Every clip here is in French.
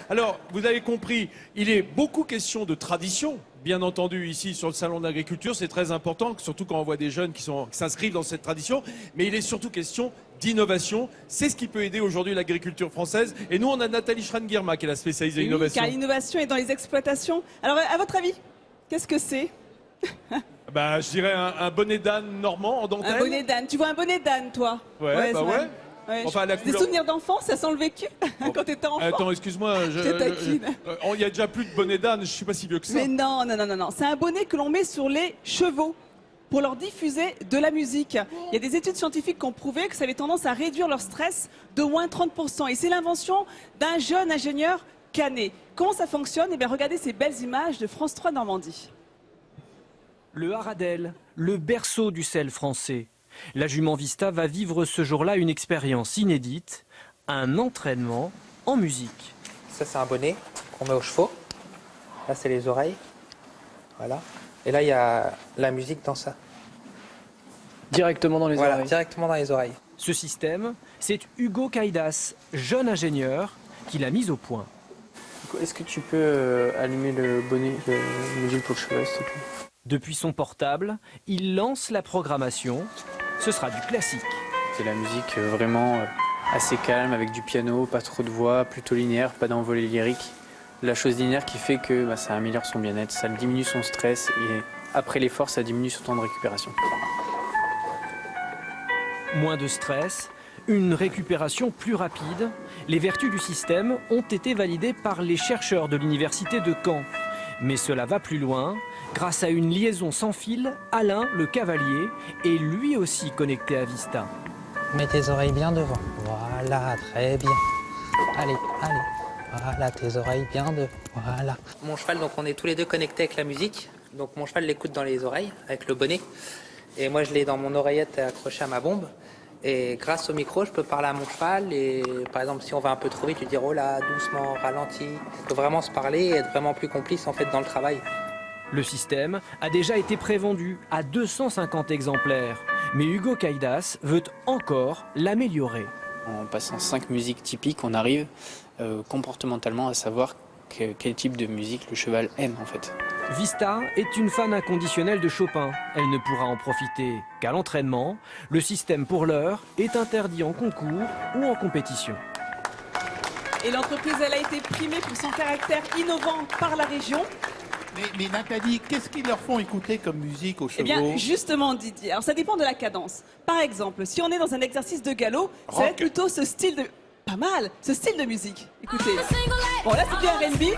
Alors, vous avez compris, il est beaucoup question de tradition, bien entendu, ici sur le Salon de l'Agriculture. C'est très important, surtout quand on voit des jeunes qui s'inscrivent dans cette tradition. Mais il est surtout question d'innovation. C'est ce qui peut aider aujourd'hui l'agriculture française. Et nous, on a Nathalie Schran-Guirma, qui est la spécialiste de l'innovation. Car l'innovation est dans les exploitations. Alors, à votre avis, qu'est-ce que c'est? Bah, je dirais un bonnet d'âne normand en dentelle. Un bonnet d'âne. Tu vois un bonnet d'âne, toi? Ouais, bah ouais. Ouais, Enfin, la Des couleur... souvenirs d'enfance, ça sent le vécu quand t'étais enfant. Attends, excuse-moi, Je taquine. il y a déjà plus de bonnet d'âne, je suis pas si vieux que ça. Mais non, non, non, non, non. C'est un bonnet que l'on met sur les chevaux pour leur diffuser de la musique. Il y a des études scientifiques qui ont prouvé que ça avait tendance à réduire leur stress d'au moins 30%. Et c'est l'invention d'un jeune ingénieur canet. Comment ça fonctionne? Eh bien, regardez ces belles images de France 3 Normandie. Le Haradel, le berceau du sel français. La jument Vista va vivre ce jour-là une expérience inédite, un entraînement en musique. Ça, c'est un bonnet qu'on met aux chevaux. Là, c'est les oreilles. Voilà. Et là, il y a la musique dans ça. Directement dans les Voilà, oreilles. directement dans les oreilles. Ce système, c'est Hugo Caïdas, jeune ingénieur, qui l'a mis au point. Est-ce que tu peux allumer le bonnet, le musique pour le cheval, s'il te plaît? Depuis son portable, il lance la programmation. Ce sera du classique. C'est la musique vraiment assez calme, avec du piano, pas trop de voix, plutôt linéaire, pas d'envolée lyrique. La chose linéaire qui fait que ça améliore son bien-être, ça diminue son stress et après l'effort, ça diminue son temps de récupération. Moins de stress, une récupération plus rapide. Les vertus du système ont été validées par les chercheurs de l'université de Caen. Mais cela va plus loin. Grâce à une liaison sans fil, Alain, le cavalier, est lui aussi connecté à Vista. Mets tes oreilles bien devant. Voilà, très bien. Allez, allez. Voilà, tes oreilles bien devant. Voilà. Mon cheval, donc on est tous les deux connectés avec la musique. Donc mon cheval l'écoute dans les oreilles, avec le bonnet. Et moi, je l'ai dans mon oreillette accrochée à ma bombe. Et grâce au micro, je peux parler à mon cheval. Et par exemple, si on va un peu trop vite, je lui dire oh là, doucement, ralenti. On peut vraiment se parler et être vraiment plus complice en fait dans le travail. Le système a déjà été prévendu à 250 exemplaires. Mais Hugo Caïdas veut encore l'améliorer. En passant 5 musiques typiques, on arrive comportementalement à savoir quel type de musique le cheval aime en fait. Vista est une fan inconditionnelle de Chopin. Elle ne pourra en profiter qu'à l'entraînement. Le système pour l'heure est interdit en concours ou en compétition. Et l'entreprise, elle a été primée pour son caractère innovant par la région. Mais Nathalie, qu'est-ce qu'ils leur font écouter comme musique aux chevaux? Eh bien, justement, Didier, alors ça dépend de la cadence. Par exemple, si on est dans un exercice de galop, ça va être plutôt ce style de... Pas mal, ce style de musique. Écoutez. Bon, là, c'est du R&B.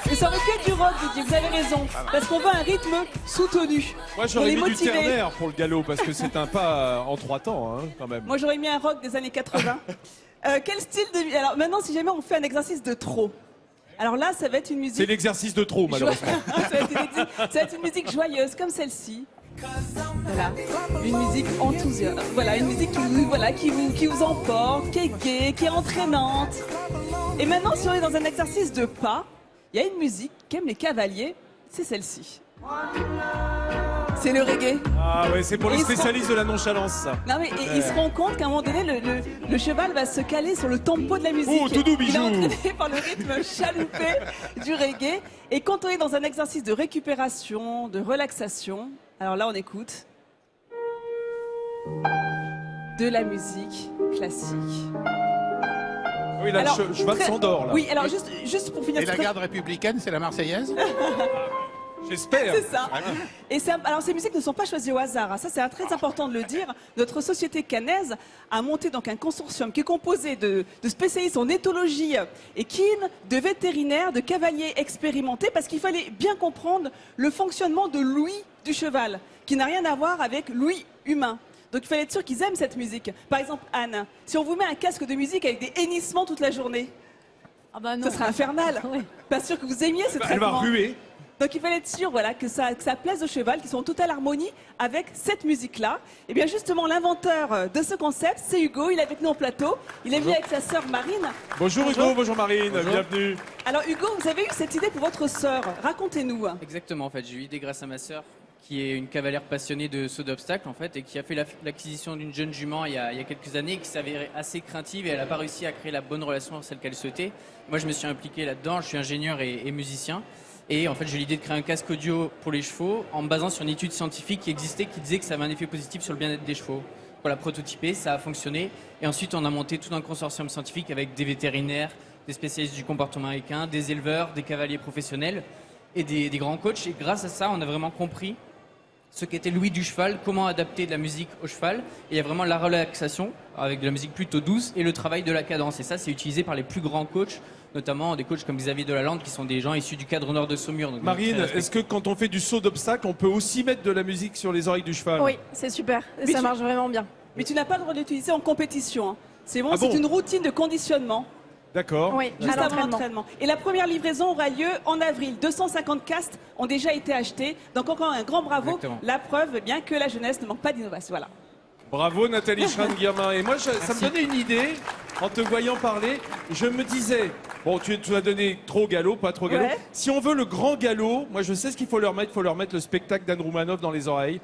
Mais ça aurait pu être du rock, Didier, vous avez raison. Parce qu'on veut un rythme soutenu. Moi, j'aurais mis du ternaire pour le galop, parce que c'est un pas en 3 temps, hein, quand même. Moi, j'aurais mis un rock des années 80. Quel style de... Alors, maintenant, si jamais on fait un exercice de trot. Alors là, ça va être une musique... C'est l'exercice de trop, malheureusement. ça va être une musique joyeuse, comme celle-ci. Voilà, une musique enthousiaste. Voilà, une musique qui vous emporte, qui est gaie, qui est entraînante. Et maintenant, si on est dans un exercice de pas, il y a une musique qu'aiment les cavaliers, c'est celle-ci. C'est le reggae. Ah ouais, c'est pour les spécialistes de la nonchalance, ça. Non mais ils se rendent compte qu'à un moment donné, le cheval va se caler sur le tempo de la musique. Oh, tout doux, bijou. Il est entraîné par le rythme chaloupé du reggae. Et quand on est dans un exercice de récupération, de relaxation, alors là on écoute de la musique classique. Oui, là, le cheval s'endort, là. Oui, alors juste pour finir... Et la garde républicaine, c'est la Marseillaise? J'espère. C'est ça. Et alors ces musiques ne sont pas choisies au hasard. Hein. Ça, c'est très important de le dire. Notre société cannaise a monté donc un consortium qui est composé de spécialistes en éthologie équine, de vétérinaires, de cavaliers expérimentés, parce qu'il fallait bien comprendre le fonctionnement de l'ouïe du cheval, qui n'a rien à voir avec l'ouïe humain. Donc il fallait être sûr qu'ils aiment cette musique. Par exemple, Anne, si on vous met un casque de musique avec des hennissements toute la journée, ce serait infernal. Oui. Pas sûr que vous aimiez ce traitement. Elle va ruer. Donc il fallait être sûr que ça plaise au cheval, qu'ils sont en totale harmonie avec cette musique-là. Et bien justement, l'inventeur de ce concept, c'est Hugo. Il est avec nous en plateau. Il est venu avec sa sœur Marine. Bonjour Hugo, bonjour Marine, bienvenue. Alors Hugo, vous avez eu cette idée pour votre sœur. Racontez-nous. Exactement, en fait, j'ai eu l'idée grâce à ma sœur qui est une cavalière passionnée de saut d'obstacles en fait, et qui a fait l'acquisition d'une jeune jument il y a quelques années, qui s'avérait assez craintive et elle n'a pas réussi à créer la bonne relation, celle qu'elle souhaitait. Moi, je me suis impliqué là-dedans, je suis ingénieur et musicien. Et en fait, j'ai l'idée de créer un casque audio pour les chevaux en me basant sur une étude scientifique qui existait, qui disait que ça avait un effet positif sur le bien-être des chevaux. Voilà, prototypé, ça a fonctionné. Et ensuite, on a monté tout un consortium scientifique avec des vétérinaires, des spécialistes du comportement équin, des éleveurs, des cavaliers professionnels et des grands coachs. Et grâce à ça, on a vraiment compris ce qu'était l'ouïe du cheval, comment adapter de la musique au cheval. Et il y a vraiment la relaxation, avec de la musique plutôt douce, et le travail de la cadence. Et ça, c'est utilisé par les plus grands coachs, notamment des coachs comme Xavier Delalande, qui sont des gens issus du cadre nord de Saumur. Donc Marine, est-ce que quand on fait du saut d'obstacle, on peut aussi mettre de la musique sur les oreilles du cheval? Oui, c'est super. Et Mais ça tu- marche vraiment bien. Mais tu n'as pas le droit de l'utiliser en compétition. Hein. C'est bon, Ah c'est bon une routine de conditionnement. D'accord. Oui, Juste à avant l'entraînement. l'entraînement. Et la première livraison aura lieu en avril. 250 casques ont déjà été achetés. Donc encore un grand bravo. Exactement. La preuve eh bien que la jeunesse ne manque pas d'innovation. Voilà. Bravo Nathalie Schran-Guillemin. Et moi, ça me donnait une idée, en te voyant parler, je me disais, bon, tu as donné trop galop, pas trop galop. Ouais. Si on veut le grand galop, moi je sais ce qu'il faut leur mettre le spectacle d'Anne Roumanoff dans les oreilles.